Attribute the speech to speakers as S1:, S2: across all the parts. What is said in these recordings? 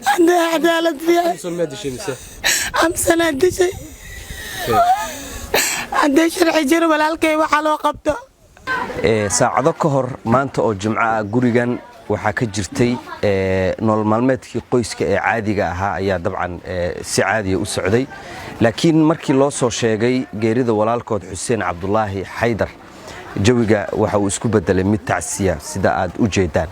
S1: عندها عدالة فيها أمسنا دشي عندها شرعي جرب الالكي وحلو قبطه
S2: saacado ka hor maanta oo jimco ah gurigan waxa ka jirtay nolol maalmeedkii qoyska ee caadiga ahaa ayaa dabcan si caadi ah u socday laakiin markii loo soo sheegay geerida walaalkood Xuseen Cabdullaahi Xaydar jawiga waxa uu isku bedelay mid tacsiya sida aad u jeedaan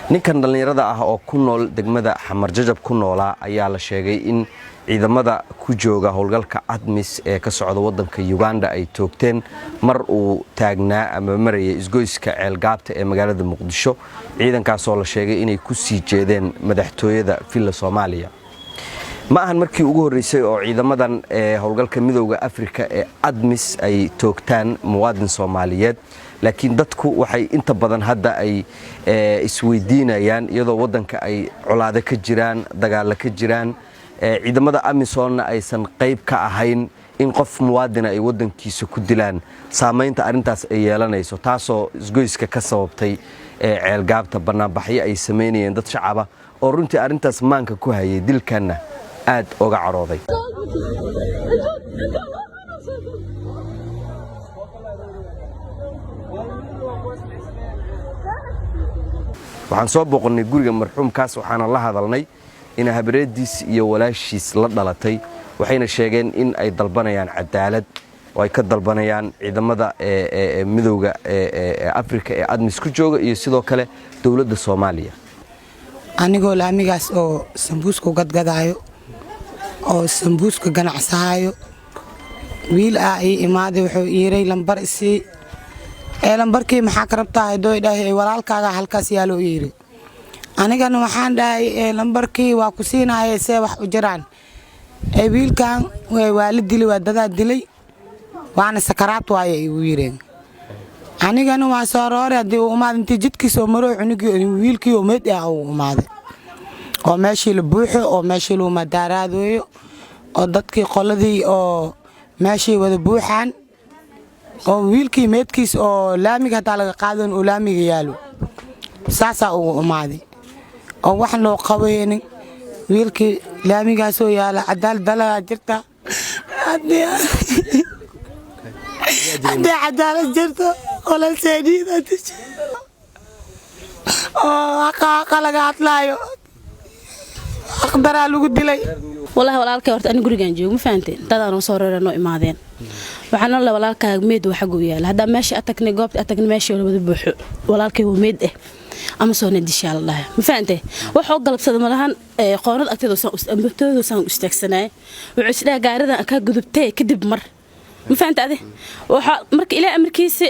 S2: ninkan dhalinyarada ah oo ku nool degmada Xamar Jajab ku noolaa ayaa la sheegay in ciidamada ku jooga howlgalka ADMIS ee ka socda wadanka Uganda ay toogteen mar uu taagnaa ama marayay isgoyska ceelgaabta ee magaalada Muqdisho ciidankaas oo la sheegay inay ku sii jeedeen madaxtooyada Villa Soomaaliya ma ahan markii ugu horeysay oo ciidamadan howlgalka midowga Afrika ee ADMIS ay toogtaan muwaadin Soomaaliyeed laakiin dadku waxay inta badan hadda ay isweydiinayaan iyadoo wadanka ay colaado ka jiraan dagaal ka jiraan ciidamada AMISOM aysan qayb ka ahayn in qof muwaadin ay wadankiisa ku dilaan saameynta arintaas ay yeelanayso taasoo isgoyska ka sababtay ceelgaabta banaanbaxyo ay sameynayeen dad shacab ah oo runtii arintaas maanka ku hayay dilkana aad uga carooday waxaan soo booqnay guriga marxuumkaas waxaana la hadalnay in habreediis iyo walaashiis la dhalatay waxayna sheegeen in ay dalbanayaan cadaalad oo ay ka dalbanayaan ciidamada midowga Afrika ee ADMIS ku jooga iyo sidoo kale dawladda Soomaaliya
S1: anigoo laamigaas oo sambuuska gadgadaayo oo sambuuska ganacsahayo wiil ay imaaday wuxuu iiray lambar isi lambarkii maxaa ka rabtaa dooyday walaalkaaga halkaas yaalo iiray anigana waxaan dhahay lambarkii waa ku siinaayay see wax u jiraan wiilkan waa la dilay waa dad dilay waana sakaraad waaye igu yireen anigana waa soo roore hadii uu imaad intii jidkiisa maro cunugii wiilkii oo meed ah uu imaaday oo meeshii la buuxo oo meeshii loo madaaraadooyo oo dadkii qoladii oo meeshii wada buuxaan oo wiilkii meedkiis oo laamiga hada laga qaadan oo laamiga yaalo saasa uu imaaday oo wax loo qabaynin wiilkii laamigaas oo yaala cadaalad dalaga jirta hadii cadaalad jirta wala seedida oo aqaaq laga hadlaayo aqdara lagu dilay
S3: والله walaalkay horta ani gurigan joogo ma fahanteen dadaan soo reerano imaadeen waxaan la walaalkay meed waxa uu yaal hada meeshii atagnay goobta atagnay meeshii wada buuxo walaalkay uu meed ama soo nadisha Allah ma fahanteen waxa uu galabsada malahan qoonad agteedo saan istaagsanay wuxuu isdhaa gaarida ka gudubtay kadib mar ma fahantaade waxa marka ilaa amarkiisa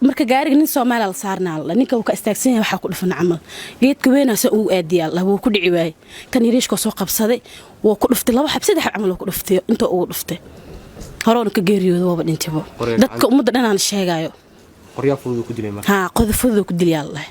S3: marka gaariga nin Soomaali la saarnaa la ninka uu ka istaagsan yahay waxa ku dhufan amal geedka weenaas uu aadiyaa la wuu ku dhici waay kan yiriishka soo qabsaday wuu ku dhuftay laba xab saddex amal ku dhuftay inta uu dhuftay horoon ka geeriyoodo waba dhintay dadka umada dhanaan sheegayo
S4: qoryaa fudud ku dilay marka
S3: qod fudud ku dilay Allah